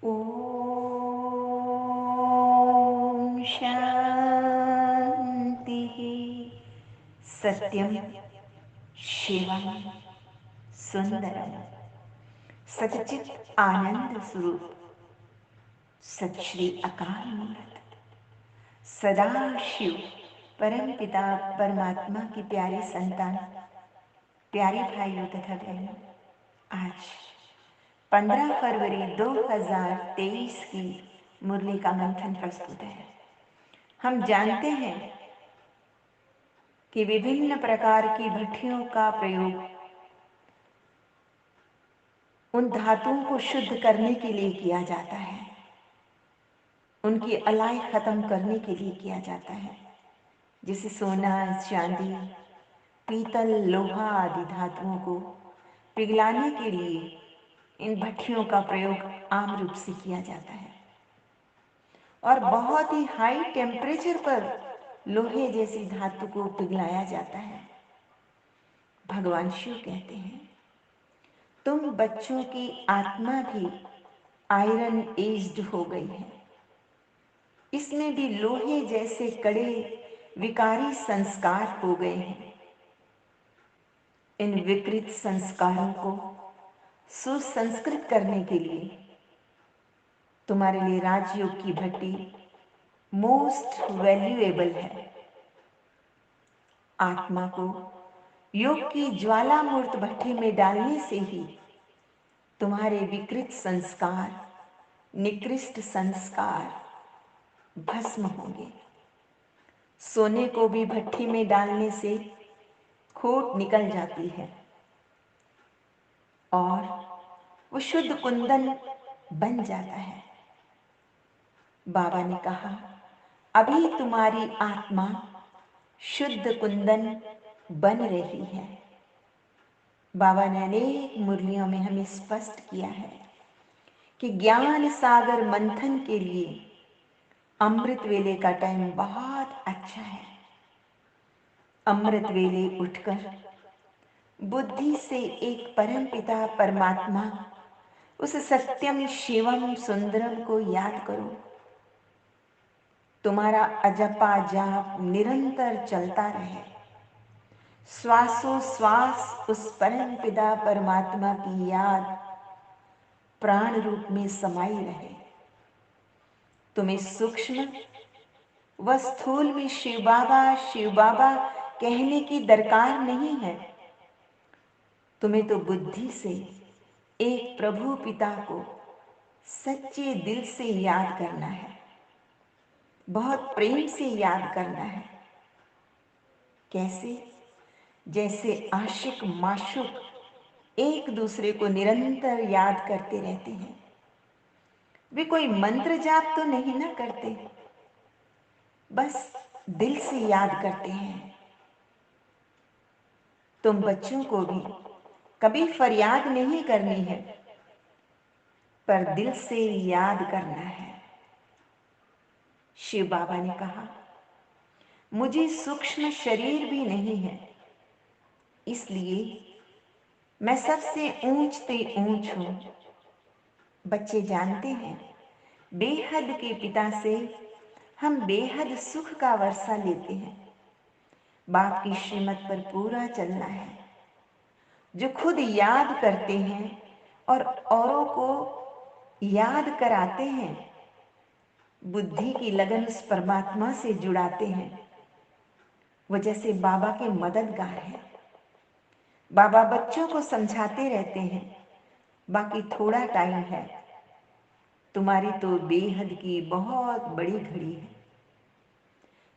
ओम शांति। सत्यम शिवम सुंदरम सच्चित आनंद स्वरूप सत श्री अकाल मूर्त सदा शिव परम पिता परमात्मा की प्यारी संतान, प्यारे भाइयों तथा बहनों, आज 15 फरवरी 2023 की मुरली का मंथन प्रस्तुत है। हम जानते हैं कि विभिन्न प्रकार की भट्टियों का प्रयोग उन धातुओं को शुद्ध करने के लिए किया जाता है, उनकी अलाई खत्म करने के लिए किया जाता है। जैसे सोना, चांदी, पीतल, लोहा आदि धातुओं को पिघलाने के लिए इन भट्टियों का प्रयोग आम रूप से किया जाता है और बहुत ही हाई टेम्परेचर पर लोहे जैसी धातु को पिघलाया जाता है। भगवान शिव कहते हैं, तुम बच्चों की आत्मा भी आयरन एज्ड हो गई है, इसमें भी लोहे जैसे कड़े विकारी संस्कार हो गए हैं। इन विकृत संस्कारों को सुसंस्कृत करने के लिए तुम्हारे लिए राजयोग की भट्टी मोस्ट वैल्यूएबल है। आत्मा को योग की ज्वालामूर्त भट्टी में डालने से ही तुम्हारे विकृत संस्कार, निकृष्ट संस्कार भस्म होंगे। सोने को भी भट्टी में डालने से खोट निकल जाती है और वो शुद्ध कुंदन बन जाता है। बाबा ने कहा, अभी तुम्हारी आत्मा शुद्ध कुंदन बन रही है। बाबा ने अनेक मुरलियों में हमें स्पष्ट किया है कि ज्ञान सागर मंथन के लिए अमृत वेले का टाइम बहुत अच्छा है। अमृत वेले उठकर बुद्धि से एक परम पिता परमात्मा, उस सत्यम शिवम सुंदरम को याद करो। तुम्हारा अजपा जाप निरंतर चलता रहे, श्वासोश्वास उस परम पिता परमात्मा की याद प्राण रूप में समाई रहे। तुम्हें सूक्ष्म व स्थूल में शिव बाबा कहने की दरकार नहीं है। तुम्हें तो बुद्धि से एक प्रभु पिता को सच्चे दिल से याद करना है, बहुत प्रेम से याद करना है। कैसे? जैसे आशिक माशूक एक दूसरे को निरंतर याद करते रहते हैं। वे कोई मंत्र जाप तो नहीं ना करते, बस दिल से याद करते हैं। तुम बच्चों को भी कभी फरियाद नहीं करनी है, पर दिल से याद करना है। शिव बाबा ने कहा, मुझे सूक्ष्म शरीर भी नहीं है, इसलिए मैं सबसे ऊंचते ऊंच हूं। बच्चे जानते हैं, बेहद के पिता से हम बेहद सुख का वर्षा लेते हैं। बाप की श्रीमत पर पूरा चलना है। जो खुद याद करते हैं और औरों को याद कराते हैं, बुद्धि की लगन उस परमात्मा से जुड़ाते हैं, वो जैसे बाबा के मददगार हैं। बाबा बच्चों को समझाते रहते हैं, बाकी थोड़ा टाइम है, तुम्हारी तो बेहद की बहुत बड़ी घड़ी है।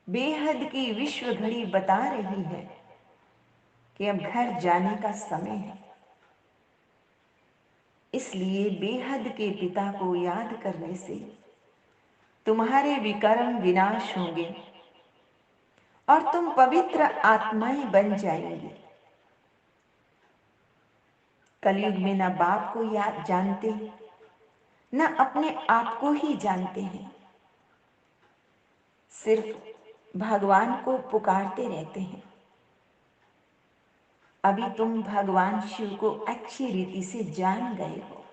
बेहद की विश्व घड़ी बता रही है कि अब घर जाने का समय है। इसलिए बेहद के पिता को याद करने से तुम्हारे विकर्म विनाश होंगे और तुम पवित्र आत्माएं बन जाएंगी। कलयुग में न बाप को याद जानते, न अपने आप को ही जानते हैं, सिर्फ भगवान को पुकारते रहते हैं। अभी तुम भगवान शिव को अच्छी रीति से जान गए हो।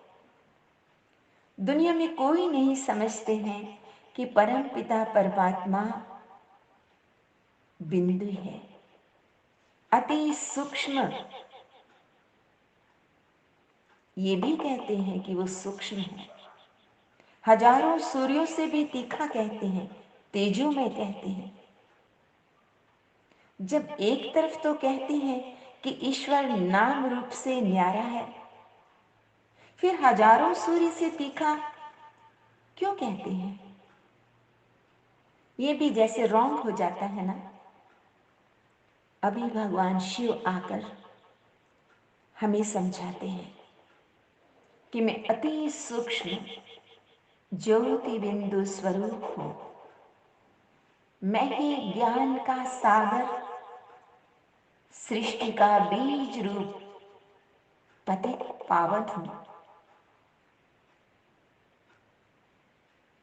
दुनिया में कोई नहीं समझते हैं कि परम पिता परमात्मा बिंदु है, अति सूक्ष्म। ये भी कहते हैं कि वो सूक्ष्म है, हजारों सूर्यों से भी तीखा कहते हैं, तेजो में कहते हैं। जब एक तरफ तो कहते हैं कि ईश्वर नाम रूप से न्यारा है, फिर हजारों सूर्य से तीखा क्यों कहते हैं? ये भी जैसे रॉन्ग हो जाता है ना। अभी भगवान शिव आकर हमें समझाते हैं कि मैं अति सूक्ष्म ज्योति बिंदु स्वरूप हूं, मैं ही ज्ञान का सागर, सृष्टि का बीज रूप पतित पावन हूं।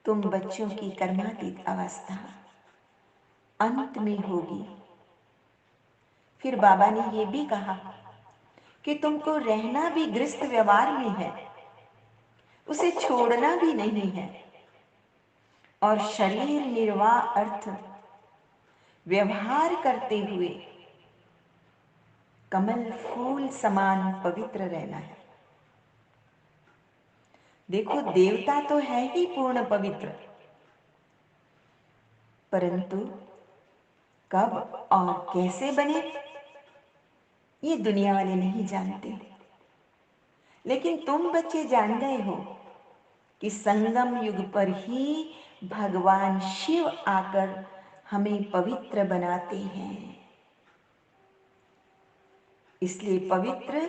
तुम बच्चों की कर्मातीत अवस्था अंत में होगी। फिर बाबा ने यह भी कहा कि तुमको रहना भी गृहस्थ व्यवहार में है, उसे छोड़ना भी नहीं है, और शरीर निर्वाह अर्थ व्यवहार करते हुए कमल फूल समान पवित्र रहना है। देखो, देवता तो है ही पूर्ण पवित्र, परंतु कब और कैसे बने ये दुनिया वाले नहीं जानते। लेकिन तुम बच्चे जान गए हो कि संगम युग पर ही भगवान शिव आकर हमें पवित्र बनाते हैं। इसलिए पवित्र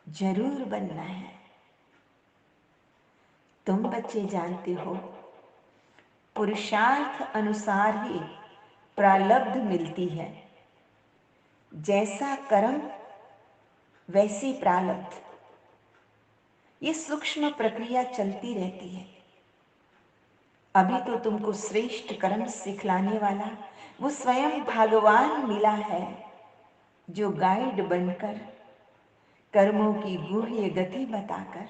जरूर बनना है। तुम बच्चे जानते हो, पुरुषार्थ अनुसार ही प्रारब्ध मिलती है। जैसा कर्म वैसी प्रारब्ध। ये सूक्ष्म प्रक्रिया चलती रहती है। अभी तो तुमको श्रेष्ठ कर्म सिखलाने वाला वो स्वयं भगवान मिला है, जो गाइड बनकर कर्मों की गुह्य गति बताकर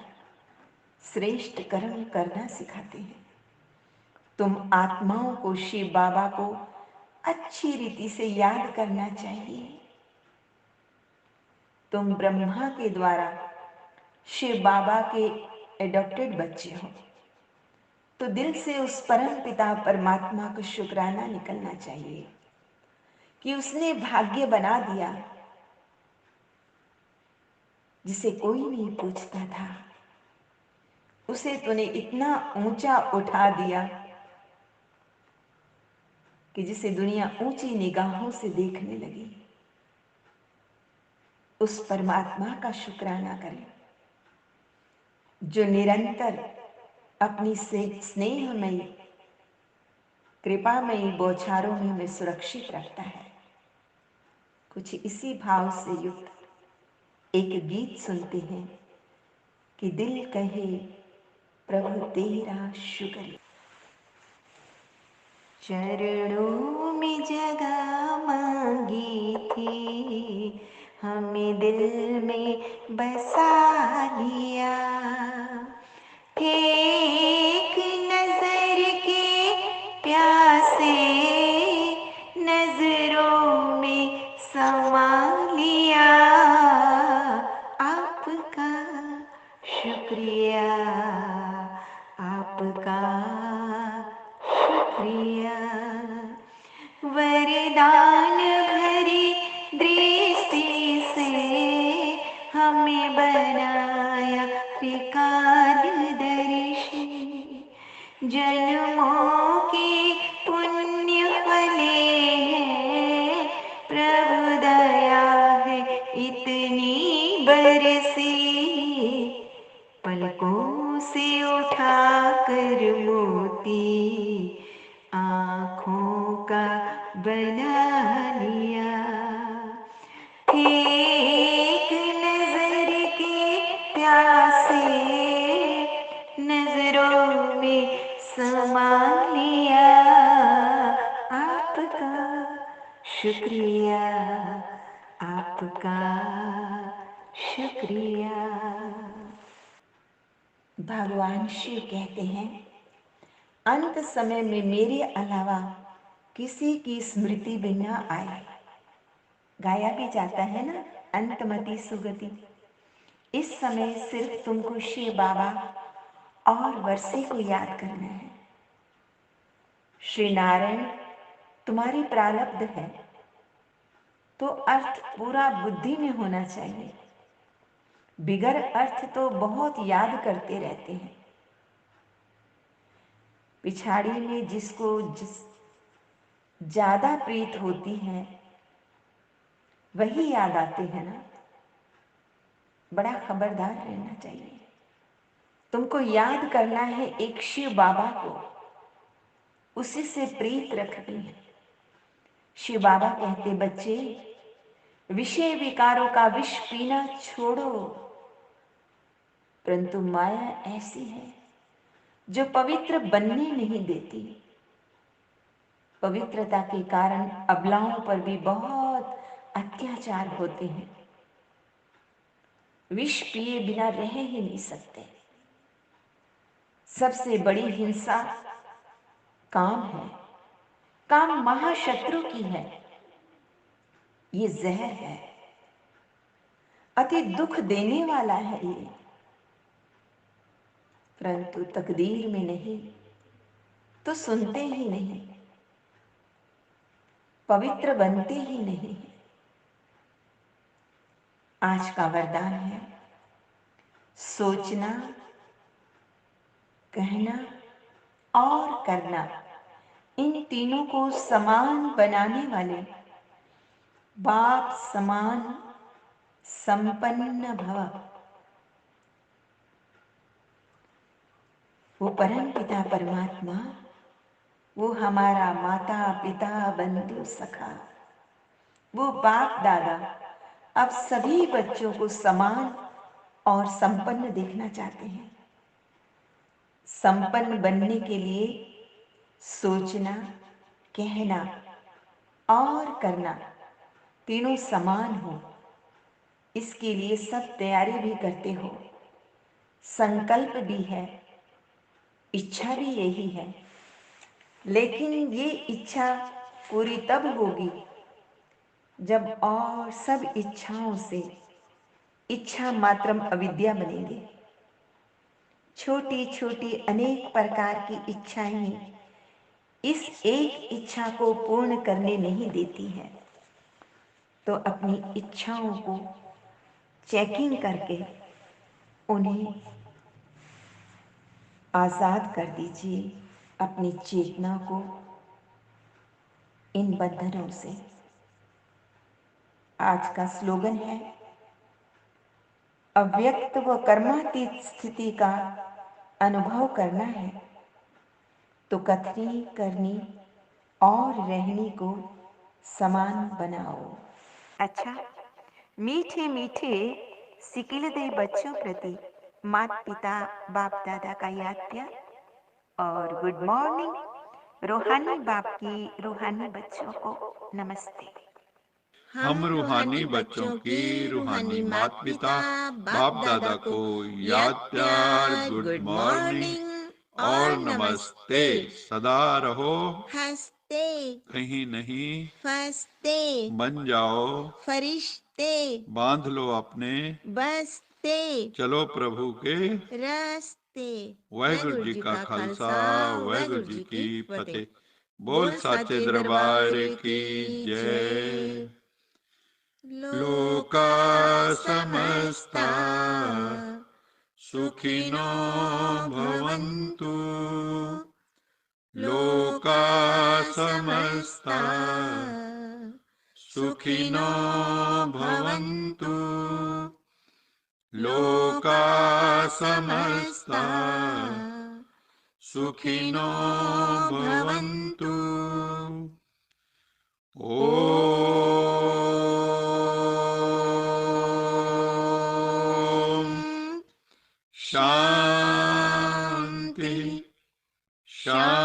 श्रेष्ठ कर्म करना सिखाते हैं। तुम आत्माओं को शिव बाबा को अच्छी रीति से याद करना चाहिए। तुम ब्रह्मा के द्वारा शिव बाबा के एडॉप्टेड बच्चे हो, तो दिल से उस परम पिता परमात्मा को शुक्राना निकलना चाहिए कि उसने भाग्य बना दिया जिसे कोई नहीं पूछता था। उसे तूने इतना ऊंचा उठा दिया कि जिसे दुनिया ऊंची निगाहों से देखने लगी। उस परमात्मा का शुक्राना करें जो निरंतर अपनी स्नेहमयी कृपामयी बौछारों में हमें सुरक्षित रखता है। कुछ इसी भाव से युक्त एक गीत सुनते हैं कि दिल कहे प्रभु तेरा शुक्र। चरणों में जगह मांगी थी, हमें दिल में बसा लिया। एक नजर के प्यासे नजरों में समा लिया। आपका शुक्रिया, आपका शुक्रिया। वरदान भरी दृष्टि से हमें बनाया त्रिकालदर्शी। जन्मों के पुण्य फले हैं, प्रभु दया है इतनी बरसी। पलकों से उठा कर मोती आँखों का बना लिया। एक नजर के प्यासे नजरों में समा लिया। आपका शुक्रिया, आपका शुक्रिया। भगवान शिव कहते हैं, अंत समय में मेरे अलावा किसी की स्मृति भी न आए। गाया भी जाता है ना, अंतमति सुगति। इस समय सिर्फ तुमको शिव बाबा और वर्षे को याद करना है। श्री नारायण तुम्हारी प्रारब्ध है, तो अर्थ पूरा बुद्धि में होना चाहिए। बिगर अर्थ तो बहुत याद करते रहते हैं। पिछाड़ी में जिसको ज्यादा प्रीत होती है वही याद आते हैं ना। बड़ा खबरदार रहना चाहिए। तुमको याद करना है एक शिव बाबा को, उसी से प्रीत रखनी है। शिव बाबा कहते, बच्चे विषय विकारों का विष पीना छोड़ो, परंतु माया ऐसी है जो पवित्र बनने नहीं देती। पवित्रता के कारण अबलाओं पर भी बहुत अत्याचार होते हैं। विष पिए बिना रह ही नहीं सकते। सबसे बड़ी हिंसा काम है। काम महाशत्रु की है। ये जहर है, अति दुख देने वाला है ये, परंतु तकदीर में नहीं तो सुनते ही नहीं, पवित्र बनते ही नहीं। आज का वरदान है सोचना, कहना और करना, इन तीनों को समान बनाने वाले बाप समान संपन्न भव। वो परम पिता परमात्मा, वो हमारा माता पिता बंधु सखा, वो बाप दादा अब सभी बच्चों को समान और संपन्न देखना चाहते हैं। संपन्न बनने के लिए सोचना, कहना और करना तीनों समान हो, इसके लिए सब तैयारी भी करते हो। संकल्प भी है, इच्छा भी यही है, लेकिन ये इच्छा पूरी तब होगी जब और सब इच्छाओं से इच्छा मात्रम अविद्या बनेंगे। छोटी छोटी अनेक प्रकार की इच्छाएं इस एक इच्छा को पूर्ण करने नहीं देती है। तो अपनी इच्छाओं को चेकिंग करके उन्हें आजाद कर दीजिए, अपनी चेतना को इन बंधनों से। आज का स्लोगन है, अव्यक्त व कर्मातीत स्थिति का अनुभव करना है तो कथनी, करनी और रहनी को समान बनाओ। अच्छा, मीठे मीठे सिकिलदे बच्चों प्रति माता पिता बाप दादा का याद प्यार और गुड मॉर्निंग रूहानी बाप की रूहानी बच्चों को नमस्ते। हम रूहानी बच्चों की रूहानी माता पिता बाप दादा को याद प्यार, गुड मॉर्निंग और नमस्ते। सदा रहो हंसते, कहीं नहीं फंसते, बन जाओ फरिश्ते, बांध लो अपने बसते, चलो प्रभु के रस्ते। वाहिगुरु जी का खालसा, वाहिगुरु जी की फतेह। बोल साचे दरबार की जय। लोका समस्ता सुखिनो भवन्तु, लोका समस्ता सुखिनो भवन्तु, लोका समस्ता सुखिनो भवन्तु। शांति शांति।